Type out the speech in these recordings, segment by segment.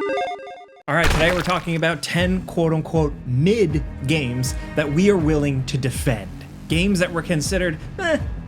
All right, today we're talking about 10 quote-unquote mid games that we are willing to defend. Games that were considered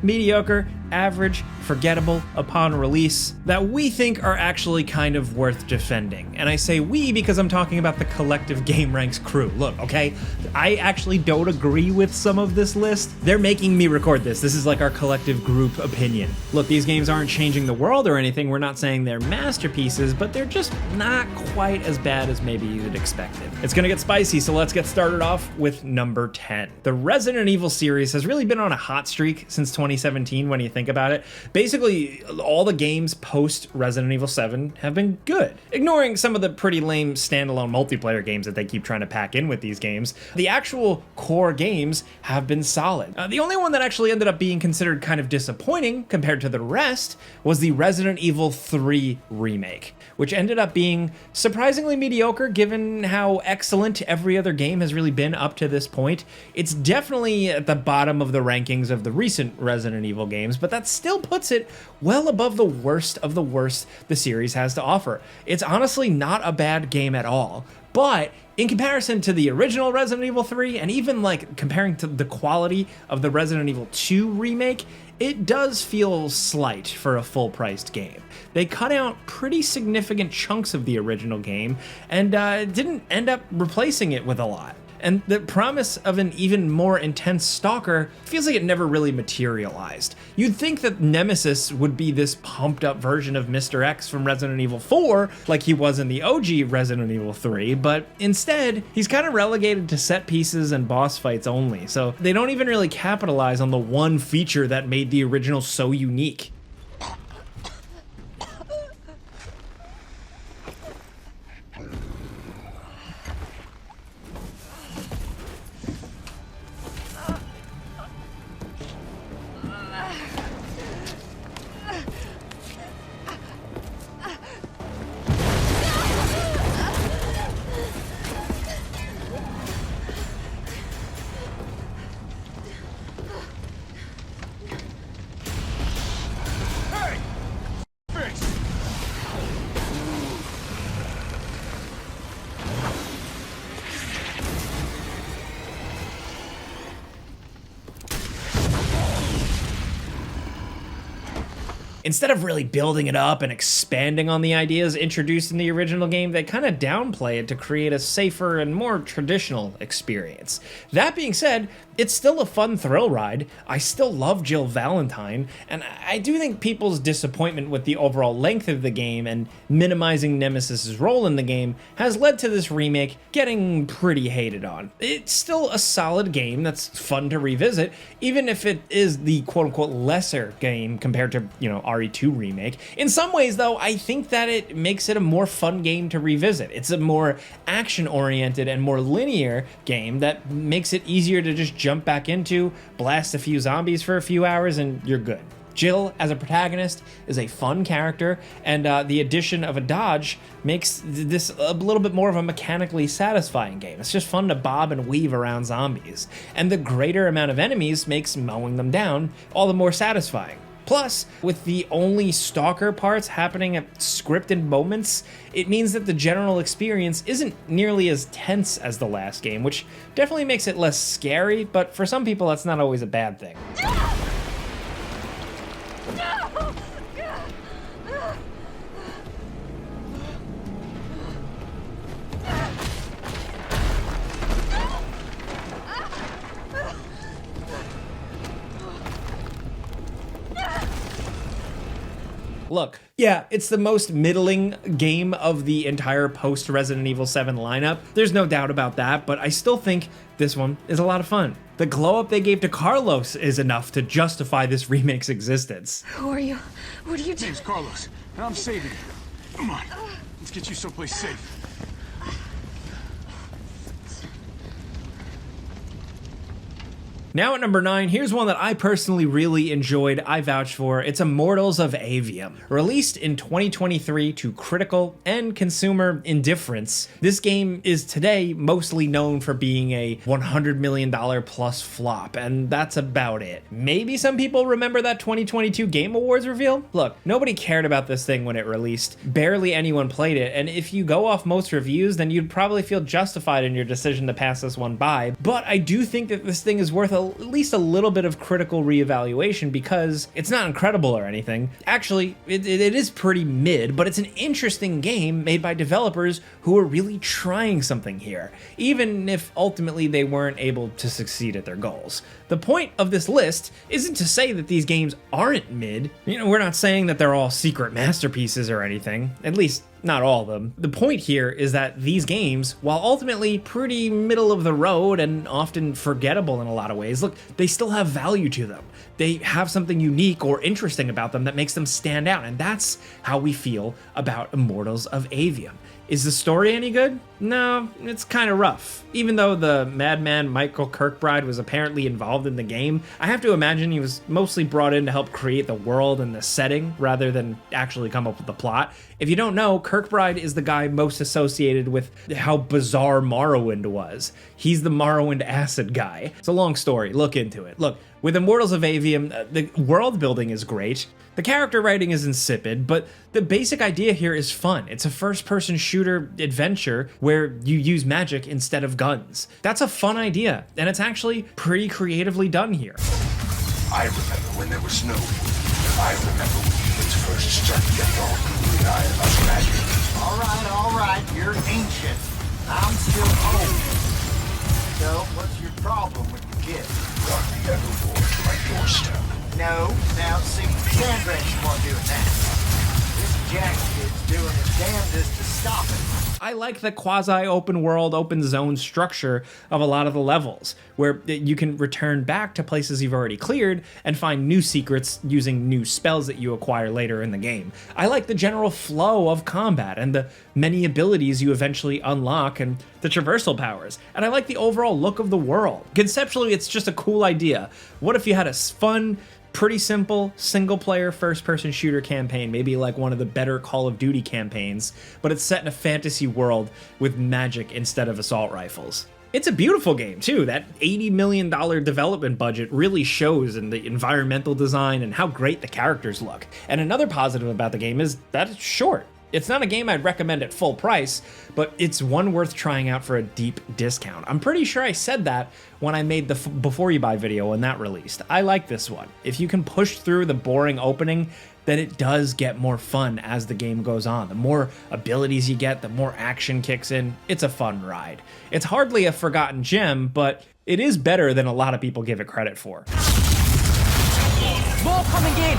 mediocre, average, forgettable upon release, that we think are actually kind of worth defending. And I say we because I'm talking about the collective gameranx crew. Look, okay, I actually don't agree with some of this list. They're making me record this. This is like our collective group opinion. Look, these games aren't changing the world or anything. We're not saying they're masterpieces, but they're just not quite as bad as maybe you'd expected. It's gonna get spicy, so let's get started off with number 10. The Resident Evil series has really been on a hot streak since 2017 when you think about it. Basically, all the games post Resident Evil 7 have been good. Ignoring some of the pretty lame standalone multiplayer games that they keep trying to pack in with these games, the actual core games have been solid. The only one that actually ended up being considered kind of disappointing compared to the rest was the Resident Evil 3 remake, which ended up being surprisingly mediocre given how excellent every other game has really been up to this point. It's definitely at the bottom of the rankings of the recent Resident Evil games, but that still puts it well above the worst of the worst the series has to offer. It's honestly not a bad game at all, but in comparison to the original Resident Evil 3, and even like comparing to the quality of the Resident Evil 2 remake, it does feel slight for a full-priced game. They cut out pretty significant chunks of the original game and didn't end up replacing it with a lot. And the promise of an even more intense stalker feels like it never really materialized. You'd think that Nemesis would be this pumped up version of Mr. X from Resident Evil 4, like he was in the OG Resident Evil 3, but instead, he's kind of relegated to set pieces and boss fights only, so they don't even really capitalize on the one feature that made the original so unique. Instead of really building it up and expanding on the ideas introduced in the original game, they kind of downplay it to create a safer and more traditional experience. That being said, it's still a fun thrill ride. I still love Jill Valentine, and I do think people's disappointment with the overall length of the game and minimizing Nemesis's role in the game has led to this remake getting pretty hated on. It's still a solid game that's fun to revisit, even if it is the quote-unquote lesser game compared to, RE2 Remake. In some ways, though, I think that it makes it a more fun game to revisit. It's a more action-oriented and more linear game that makes it easier to just jump back into, blast a few zombies for a few hours, and you're good. Jill, as a protagonist, is a fun character, and the addition of a dodge makes this a little bit more of a mechanically satisfying game. It's just fun to bob and weave around zombies, and the greater amount of enemies makes mowing them down all the more satisfying. Plus, with the only stalker parts happening at scripted moments, it means that the general experience isn't nearly as tense as the last game, which definitely makes it less scary, but for some people that's not always a bad thing. Look, yeah, it's the most middling game of the entire post-Resident Evil 7 lineup. There's no doubt about that, but I still think this one is a lot of fun. The glow-up they gave to Carlos is enough to justify this remake's existence. Who are you? What are you doing? My name's Carlos, and I'm saving you. Come on, let's get you someplace safe. Now at number 9, here's one that I personally really enjoyed, I vouch for. It's Immortals of Aveum. Released in 2023 to critical and consumer indifference, this game is today mostly known for being a $100 million plus flop, and that's about it. Maybe some people remember that 2022 Game Awards reveal? Look, nobody cared about this thing when it released. Barely anyone played it, and if you go off most reviews, then you'd probably feel justified in your decision to pass this one by. But I do think that this thing is worth at least a little bit of critical reevaluation because it's not incredible or anything. Actually, it is pretty mid, but it's an interesting game made by developers who are really trying something here, even if ultimately they weren't able to succeed at their goals. The point of this list isn't to say that these games aren't mid. You know, we're not saying that they're all secret masterpieces or anything, at least not all of them. The point here is that these games, while ultimately pretty middle of the road and often forgettable in a lot of ways, look, they still have value to them. They have something unique or interesting about them that makes them stand out, and that's how we feel about Immortals of Aveum. Is the story any good? No, it's kind of rough. Even though the madman Michael Kirkbride was apparently involved in the game, I have to imagine he was mostly brought in to help create the world and the setting rather than actually come up with the plot. If you don't know, Kirkbride is the guy most associated with how bizarre Morrowind was. He's the Morrowind acid guy. It's a long story, look into it. Look, with Immortals of Aveum, the world building is great, the character writing is insipid, but the basic idea here is fun. It's a first-person shooter adventure where you use magic instead of guns. That's a fun idea, and it's actually pretty creatively done here. I remember when there was no rule. I remember when humans first started getting all green-eyed about magic. All right, you're ancient. I'm still old. So, what's your problem with the kid? Brought the Everlord to my doorstep. No, now see, Sandranx won't do that. This Jack kid's doing his damnedest to stop it. I like the quasi-open world, open zone structure of a lot of the levels, where you can return back to places you've already cleared and find new secrets using new spells that you acquire later in the game. I like the general flow of combat and the many abilities you eventually unlock and the traversal powers. And I like the overall look of the world. Conceptually, it's just a cool idea. What if you had a fun, pretty simple single-player first-person shooter campaign, maybe like one of the better Call of Duty campaigns, but it's set in a fantasy world with magic instead of assault rifles. It's a beautiful game too. That $80 million development budget really shows in the environmental design and how great the characters look. And another positive about the game is that it's short. It's not a game I'd recommend at full price, but it's one worth trying out for a deep discount. I'm pretty sure I said that when I made the Before You Buy video when that released. I like this one. If you can push through the boring opening, then it does get more fun as the game goes on. The more abilities you get, the more action kicks in. It's a fun ride. It's hardly a forgotten gem, but it is better than a lot of people give it credit for. More coming in!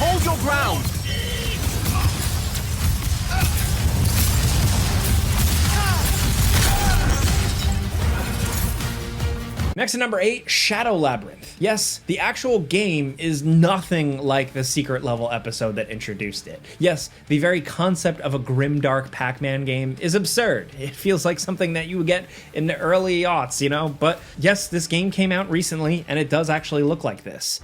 Hold your ground! Next at number 8, Shadow Labyrinth. Yes, the actual game is nothing like the secret level episode that introduced it. Yes, the very concept of a grimdark Pac-Man game is absurd. It feels like something that you would get in the early aughts, you know? But yes, this game came out recently, and it does actually look like this.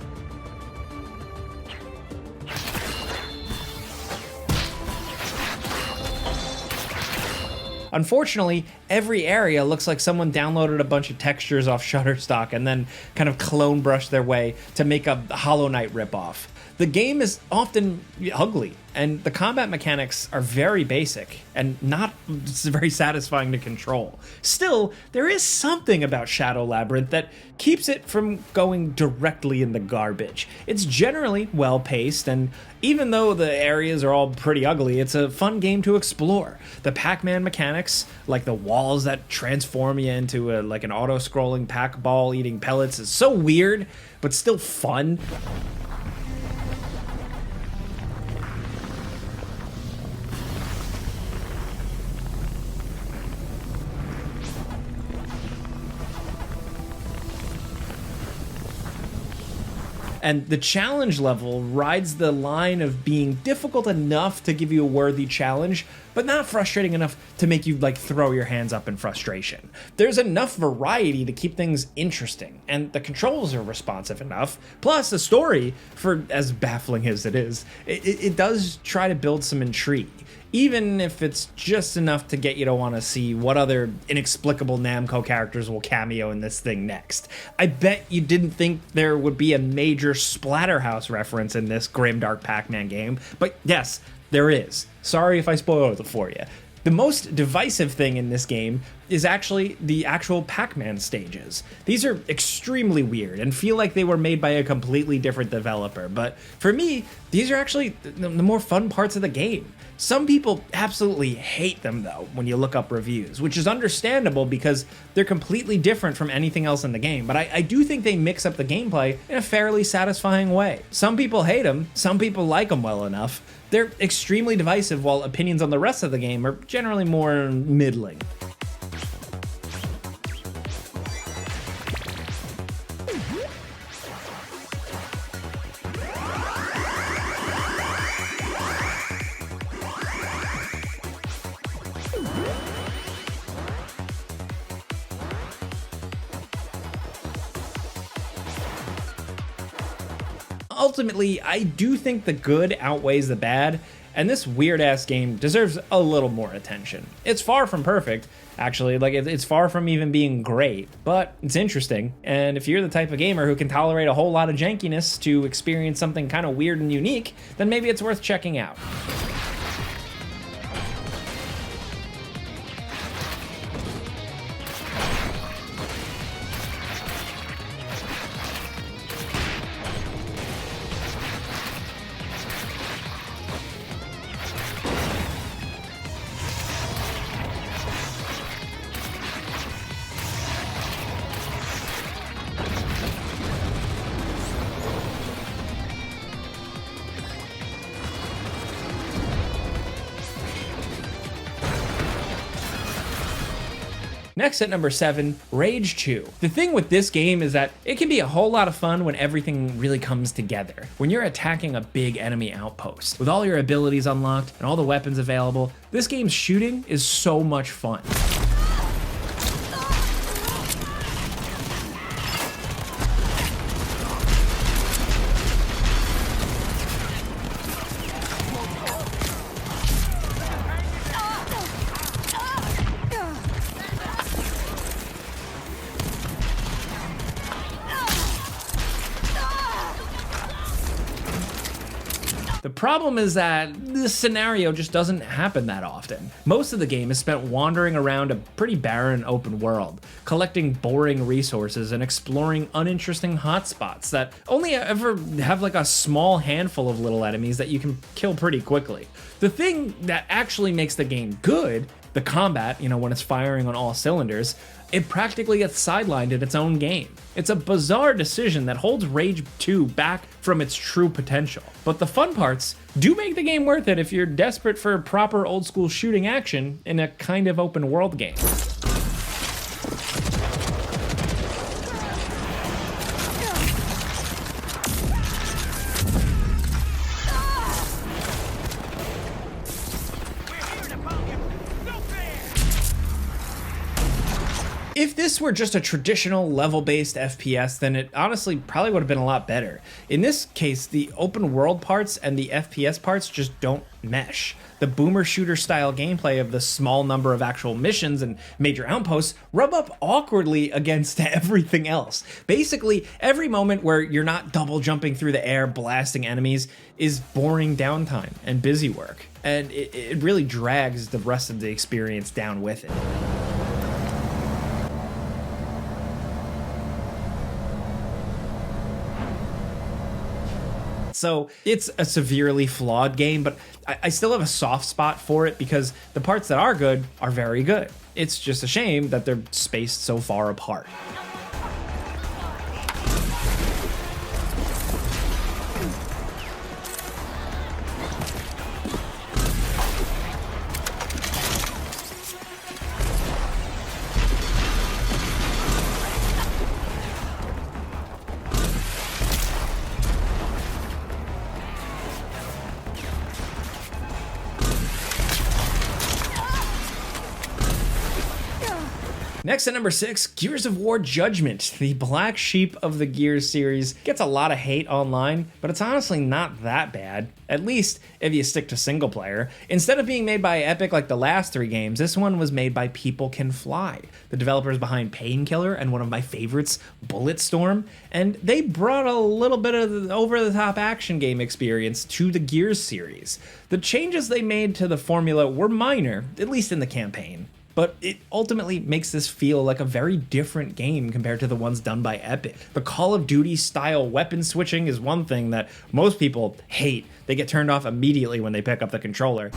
Unfortunately, every area looks like someone downloaded a bunch of textures off Shutterstock and then kind of clone brushed their way to make a Hollow Knight ripoff. The game is often ugly, and the combat mechanics are very basic and not very satisfying to control. Still, there is something about Shadow Labyrinth that keeps it from going directly in the garbage. It's generally well-paced, and even though the areas are all pretty ugly, it's a fun game to explore. The Pac-Man mechanics, like the walls that transform you into like an auto-scrolling Pac-Ball eating pellets, is so weird, but still fun. And the challenge level rides the line of being difficult enough to give you a worthy challenge, but not frustrating enough to make you like throw your hands up in frustration. There's enough variety to keep things interesting, and the controls are responsive enough. Plus, the story, for as baffling as it is, it does try to build some intrigue, even if it's just enough to get you to want to see what other inexplicable Namco characters will cameo in this thing next. I bet you didn't think there would be a major Splatterhouse reference in this grimdark Pac-Man game, but yes, there is. Sorry if I spoiled it for you. The most divisive thing in this game is actually the actual Pac-Man stages. These are extremely weird and feel like they were made by a completely different developer, but for me, these are actually the more fun parts of the game. Some people absolutely hate them though when you look up reviews, which is understandable because they're completely different from anything else in the game, but I do think they mix up the gameplay in a fairly satisfying way. Some people hate them, some people like them well enough. They're extremely divisive, while opinions on the rest of the game are generally more middling. Ultimately, I do think the good outweighs the bad, and this weird-ass game deserves a little more attention. It's far from perfect, actually, like it's far from even being great, but it's interesting, and if you're the type of gamer who can tolerate a whole lot of jankiness to experience something kind of weird and unique, then maybe it's worth checking out. Next at number 7, Rage 2. The thing with this game is that it can be a whole lot of fun when everything really comes together. When you're attacking a big enemy outpost, with all your abilities unlocked and all the weapons available, this game's shooting is so much fun. The problem is that this scenario just doesn't happen that often. Most of the game is spent wandering around a pretty barren open world, collecting boring resources and exploring uninteresting hotspots that only ever have like a small handful of little enemies that you can kill pretty quickly. The thing that actually makes the game good, the combat, when it's firing on all cylinders, it practically gets sidelined in its own game. It's a bizarre decision that holds Rage 2 back from its true potential. But the fun parts do make the game worth it if you're desperate for proper old school shooting action in a kind of open world game. If this were just a traditional level-based FPS, then it honestly probably would have been a lot better. In this case, the open world parts and the FPS parts just don't mesh. The boomer shooter style gameplay of the small number of actual missions and major outposts rub up awkwardly against everything else. Basically, every moment where you're not double jumping through the air blasting enemies is boring downtime and busy work, and it really drags the rest of the experience down with it. So it's a severely flawed game, but I still have a soft spot for it because the parts that are good are very good. It's just a shame that they're spaced so far apart. Next at number 6, Gears of War Judgment. The black sheep of the Gears series gets a lot of hate online, but it's honestly not that bad, at least if you stick to single player. Instead of being made by Epic like the last 3 games, this one was made by People Can Fly, the developers behind Painkiller and one of my favorites, Bulletstorm, and they brought a little bit of the over-the-top action game experience to the Gears series. The changes they made to the formula were minor, at least in the campaign, but it ultimately makes this feel like a very different game compared to the ones done by Epic. The Call of Duty style weapon switching is one thing that most people hate. They get turned off immediately when they pick up the controller.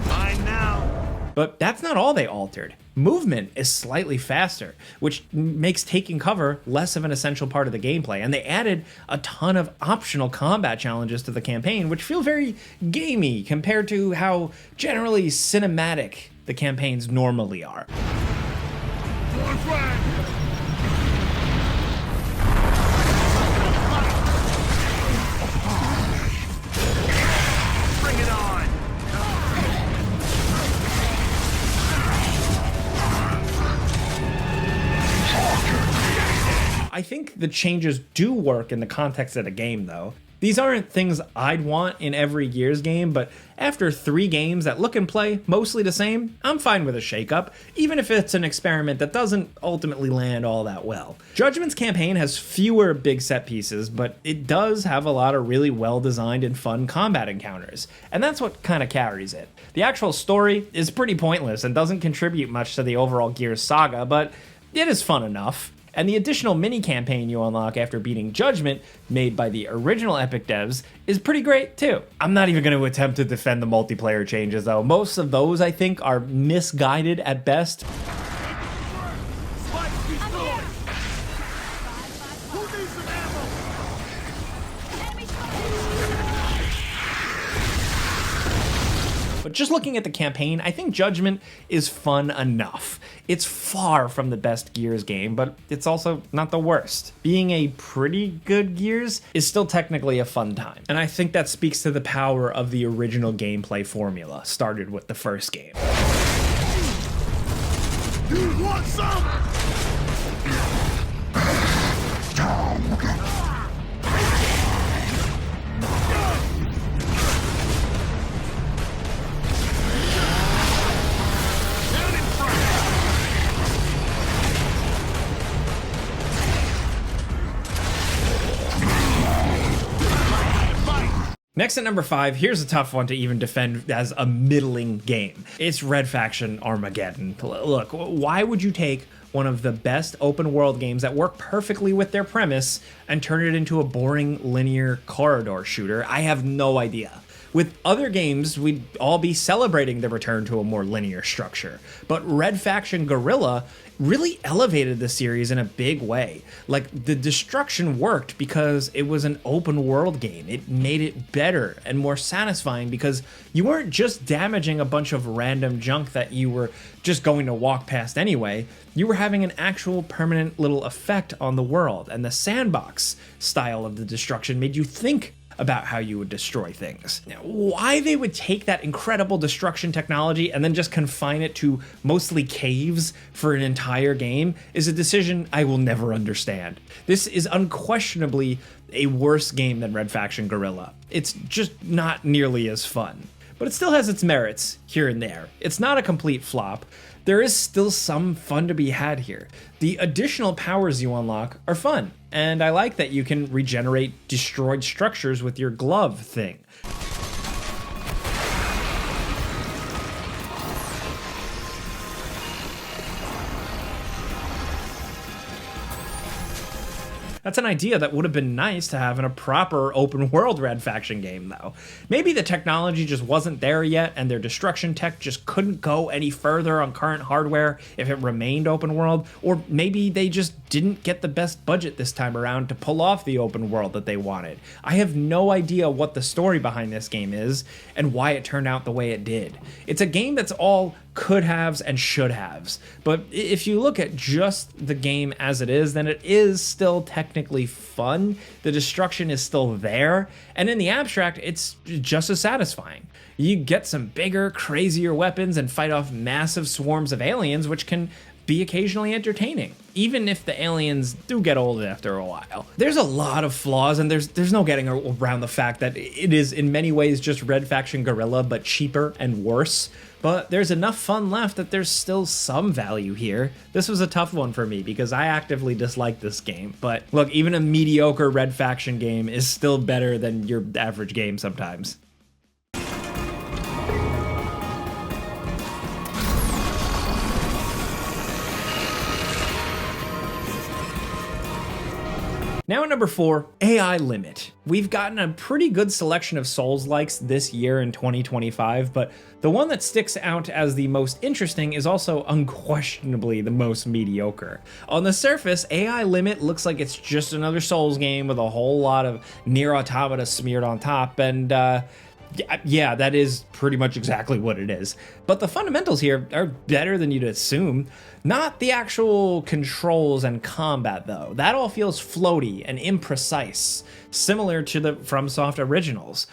Mine now. But that's not all they altered. Movement is slightly faster, which makes taking cover less of an essential part of the gameplay, and they added a ton of optional combat challenges to the campaign, which feel very gamey compared to how generally cinematic the campaigns normally are. Bring it on. I think the changes do work in the context of the game, though. These aren't things I'd want in every Gears game, but after 3 games that look and play mostly the same, I'm fine with a shakeup, even if it's an experiment that doesn't ultimately land all that well. Judgment's campaign has fewer big set pieces, but it does have a lot of really well-designed and fun combat encounters, and that's what kind of carries it. The actual story is pretty pointless and doesn't contribute much to the overall Gears saga, but it is fun enough. And the additional mini-campaign you unlock after beating Judgment, made by the original Epic devs, is pretty great too. I'm not even going to attempt to defend the multiplayer changes though. Most of those, I think, are misguided at best. But just looking at the campaign, I think Judgment is fun enough. It's far from the best Gears game, but it's also not the worst. Being a pretty good Gears is still technically a fun time. And I think that speaks to the power of the original gameplay formula, started with the first game. You want some? Next at number 5, here's a tough one to even defend as a middling game. It's Red Faction Armageddon. Look, why would you take one of the best open world games that work perfectly with their premise and turn it into a boring linear corridor shooter? I have no idea. With other games, we'd all be celebrating the return to a more linear structure. But Red Faction Guerrilla really elevated the series in a big way. Like, the destruction worked because it was an open world game. It made it better and more satisfying because you weren't just damaging a bunch of random junk that you were just going to walk past anyway. You were having an actual permanent little effect on the world, and the sandbox style of the destruction made you think about how you would destroy things. Now, why they would take that incredible destruction technology and then just confine it to mostly caves for an entire game is a decision I will never understand. This is unquestionably a worse game than Red Faction Guerrilla. It's just not nearly as fun. But it still has its merits here and there. It's not a complete flop. There is still some fun to be had here. The additional powers you unlock are fun, and I like that you can regenerate destroyed structures with your glove thing. That's an idea that would have been nice to have in a proper open world Red Faction game, though. Maybe the technology just wasn't there yet, and their destruction tech just couldn't go any further on current hardware if it remained open world, or maybe they just didn't get the best budget this time around to pull off the open world that they wanted. I have no idea what the story behind this game is and why it turned out the way it did. It's a game that's all could haves and should haves. But if you look at just the game as it is, then it is still technically fun. The destruction is still there, and in the abstract, it's just as satisfying. You get some bigger, crazier weapons and fight off massive swarms of aliens, which can be occasionally entertaining, even if the aliens do get old after a while. There's a lot of flaws, and there's no getting around the fact that it is in many ways just Red Faction Guerrilla, but cheaper and worse. But there's enough fun left that there's still some value here. This was a tough one for me because I actively dislike this game. But look, even a mediocre Red Faction game is still better than your average game sometimes. Now at number 4, AI Limit. We've gotten a pretty good selection of Souls-likes this year in 2025, but the one that sticks out as the most interesting is also unquestionably the most mediocre. On the surface, AI Limit looks like it's just another Souls game with a whole lot of Nier Automata smeared on top, and yeah, that is pretty much exactly what it is. But the fundamentals here are better than you'd assume. Not the actual controls and combat, though. That all feels floaty and imprecise, similar to the FromSoft originals.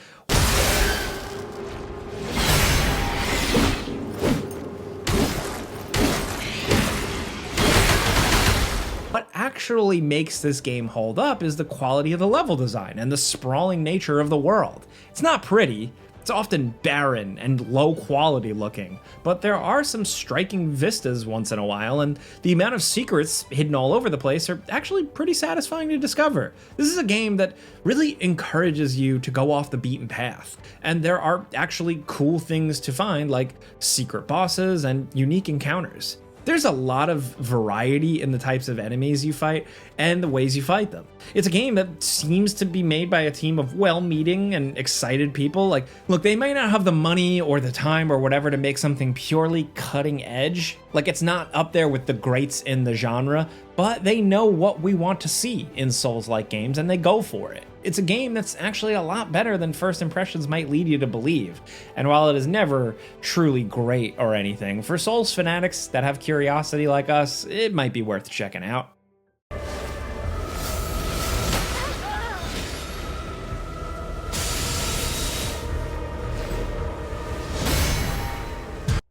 What actually makes this game hold up is the quality of the level design and the sprawling nature of the world. It's not pretty, it's often barren and low quality looking, but there are some striking vistas once in a while, and the amount of secrets hidden all over the place are actually pretty satisfying to discover. This is a game that really encourages you to go off the beaten path, and there are actually cool things to find, like secret bosses and unique encounters. There's a lot of variety in the types of enemies you fight and the ways you fight them. It's a game that seems to be made by a team of well-meaning and excited people. Like, look, they might not have the money or the time or whatever to make something purely cutting edge. Like, it's not up there with the greats in the genre, but they know what we want to see in Souls-like games and they go for it. It's a game that's actually a lot better than first impressions might lead you to believe. And while it is never truly great or anything, for Souls fanatics that have curiosity like us, it might be worth checking out.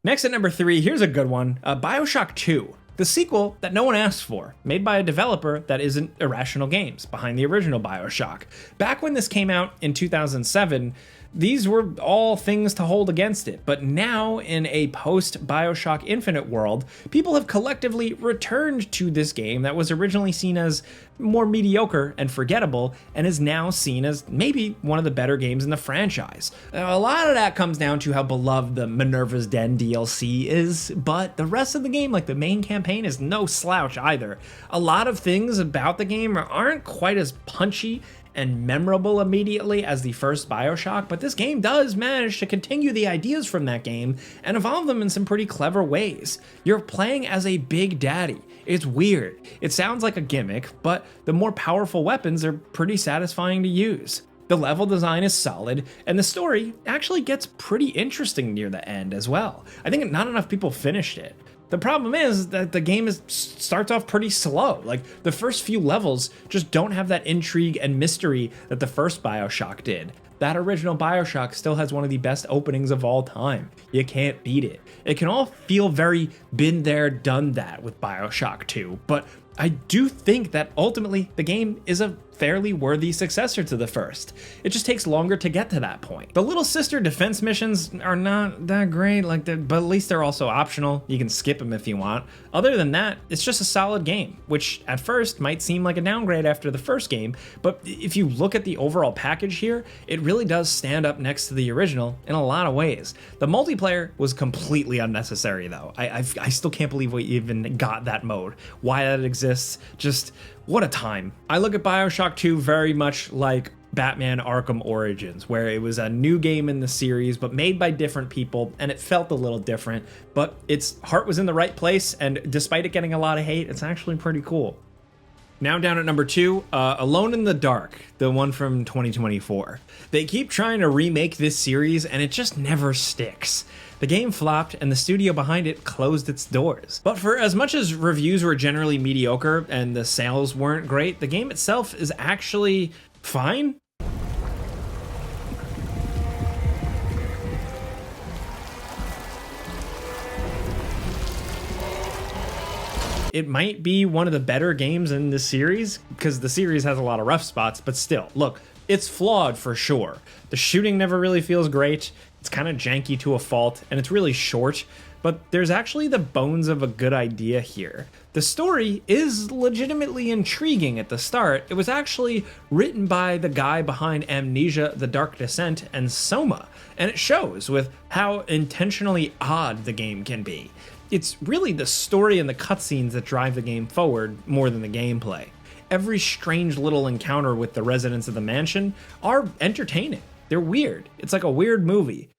Next at number 3, here's a good one, Bioshock 2. The sequel that no one asked for, made by a developer that isn't Irrational Games, behind the original Bioshock. Back when this came out in 2007, these were all things to hold against it, but now in a post-Bioshock Infinite world, people have collectively returned to this game that was originally seen as more mediocre and forgettable, and is now seen as maybe one of the better games in the franchise. A lot of that comes down to how beloved the Minerva's Den DLC is, but the rest of the game, like the main campaign, is no slouch either. A lot of things about the game aren't quite as punchy and memorable immediately as the first Bioshock, but this game does manage to continue the ideas from that game and evolve them in some pretty clever ways. You're playing as a big daddy. It's weird. It sounds like a gimmick, but the more powerful weapons are pretty satisfying to use. The level design is solid, and the story actually gets pretty interesting near the end as well. I think not enough people finished it. The problem is that the game starts off pretty slow. Like, the first few levels just don't have that intrigue and mystery that the first Bioshock did. That original Bioshock still has one of the best openings of all time. You can't beat it. It can all feel very been there, done that with Bioshock 2, but I do think that ultimately the game is a fairly worthy successor to the first. It just takes longer to get to that point. The Little Sister defense missions are not that great, but at least they're also optional. You can skip them if you want. Other than that, it's just a solid game, which at first might seem like a downgrade after the first game, but if you look at the overall package here, it really does stand up next to the original in a lot of ways. The multiplayer was completely unnecessary though. I still can't believe we even got that mode. Why that exists, just what a time. I look at Bioshock 2 very much like Batman Arkham Origins, where it was a new game in the series, but made by different people, and it felt a little different, but its heart was in the right place, and despite it getting a lot of hate, it's actually pretty cool. Now down at number 2, Alone in the Dark, the one from 2024. They keep trying to remake this series and it just never sticks. The game flopped and the studio behind it closed its doors. But for as much as reviews were generally mediocre and the sales weren't great, the game itself is actually fine. It might be one of the better games in this series, because the series has a lot of rough spots, but still, look, it's flawed for sure. The shooting never really feels great, it's kind of janky to a fault, and it's really short, but there's actually the bones of a good idea here. The story is legitimately intriguing at the start. It was actually written by the guy behind Amnesia, The Dark Descent, and Soma, and it shows with how intentionally odd the game can be. It's really the story and the cutscenes that drive the game forward more than the gameplay. Every strange little encounter with the residents of the mansion are entertaining. They're weird. It's like a weird movie.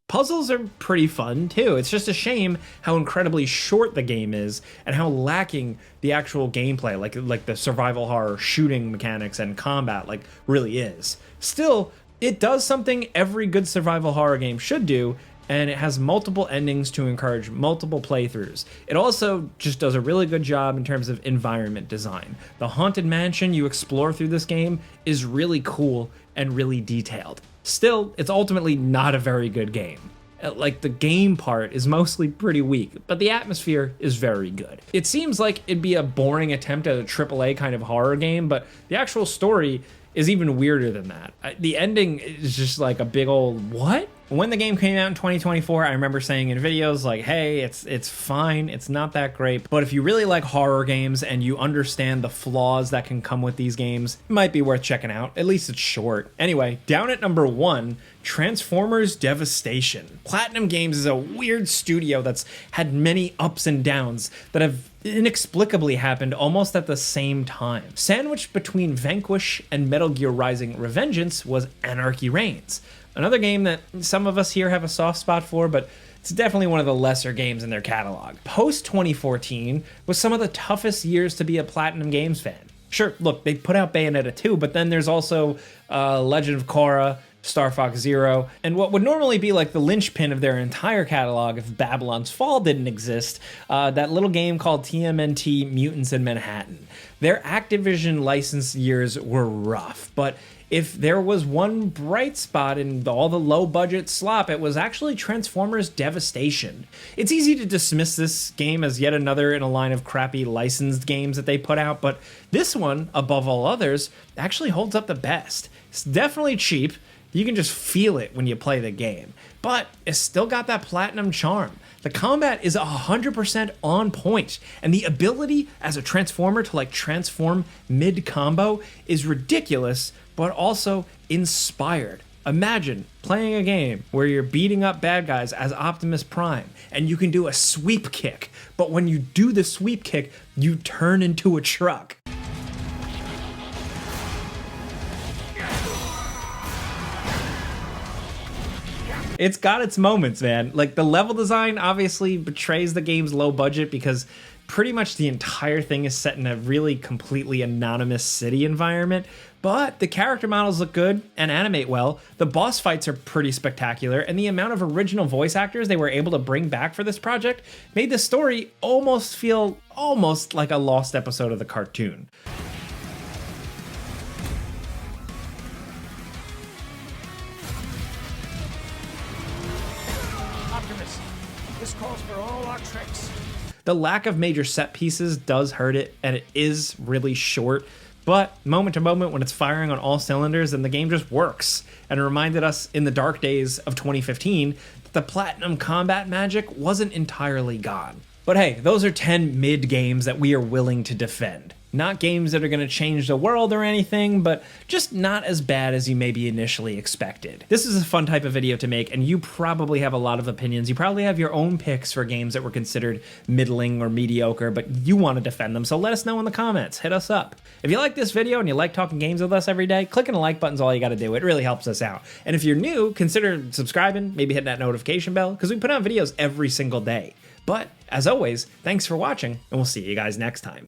Puzzles are pretty fun too. It's just a shame how incredibly short the game is and how lacking the actual gameplay, like the survival horror shooting mechanics and combat really is. Still, it does something every good survival horror game should do, and it has multiple endings to encourage multiple playthroughs. It also just does a really good job in terms of environment design. The haunted mansion you explore through this game is really cool and really detailed. Still, it's ultimately not a very good game. Like, the game part is mostly pretty weak, but the atmosphere is very good. It seems like it'd be a boring attempt at a AAA kind of horror game, but the actual story is even weirder than that. The ending is just like a big old what? When the game came out in 2024, I remember saying in videos like, hey, it's fine, it's not that great, but if you really like horror games and you understand the flaws that can come with these games, it might be worth checking out. At least it's short. Anyway, down at number 1, Transformers Devastation. Platinum Games is a weird studio that's had many ups and downs that have inexplicably happened almost at the same time. Sandwiched between Vanquish and Metal Gear Rising: Revengeance was Anarchy Reigns. Another game that some of us here have a soft spot for, but it's definitely one of the lesser games in their catalog. Post 2014 was some of the toughest years to be a Platinum Games fan. Sure, look, they put out Bayonetta 2, but then there's also Legend of Korra, Star Fox Zero, and what would normally be like the linchpin of their entire catalog if Babylon's Fall didn't exist, that little game called TMNT Mutants in Manhattan. Their Activision license years were rough, but if there was one bright spot in all the low-budget slop, it was actually Transformers Devastation. It's easy to dismiss this game as yet another in a line of crappy licensed games that they put out, but this one, above all others, actually holds up the best. It's definitely cheap. You can just feel it when you play the game, but it's still got that platinum charm. The combat is 100% on point, and the ability as a Transformer to transform mid-combo is ridiculous, but also inspired. Imagine playing a game where you're beating up bad guys as Optimus Prime, and you can do a sweep kick, but when you do the sweep kick, you turn into a truck. It's got its moments, man. Like, the level design obviously betrays the game's low budget because pretty much the entire thing is set in a really completely anonymous city environment, but the character models look good and animate well. The boss fights are pretty spectacular, and the amount of original voice actors they were able to bring back for this project made the story almost feel like a lost episode of the cartoon. Optimus, this calls for all our tricks. The lack of major set pieces does hurt it, and it is really short, but moment to moment when it's firing on all cylinders, then the game just works. And it reminded us in the dark days of 2015 that the platinum combat magic wasn't entirely gone. But hey, those are 10 mid games that we are willing to defend. Not games that are going to change the world or anything, but just not as bad as you maybe initially expected. This is a fun type of video to make, and you probably have a lot of opinions. You probably have your own picks for games that were considered middling or mediocre, but you want to defend them, so let us know in the comments. Hit us up. If you like this video and you like talking games with us every day, clicking the like button's all you got to do. It really helps us out. And if you're new, consider subscribing, maybe hitting that notification bell, because we put out videos every single day. But as always, thanks for watching, and we'll see you guys next time.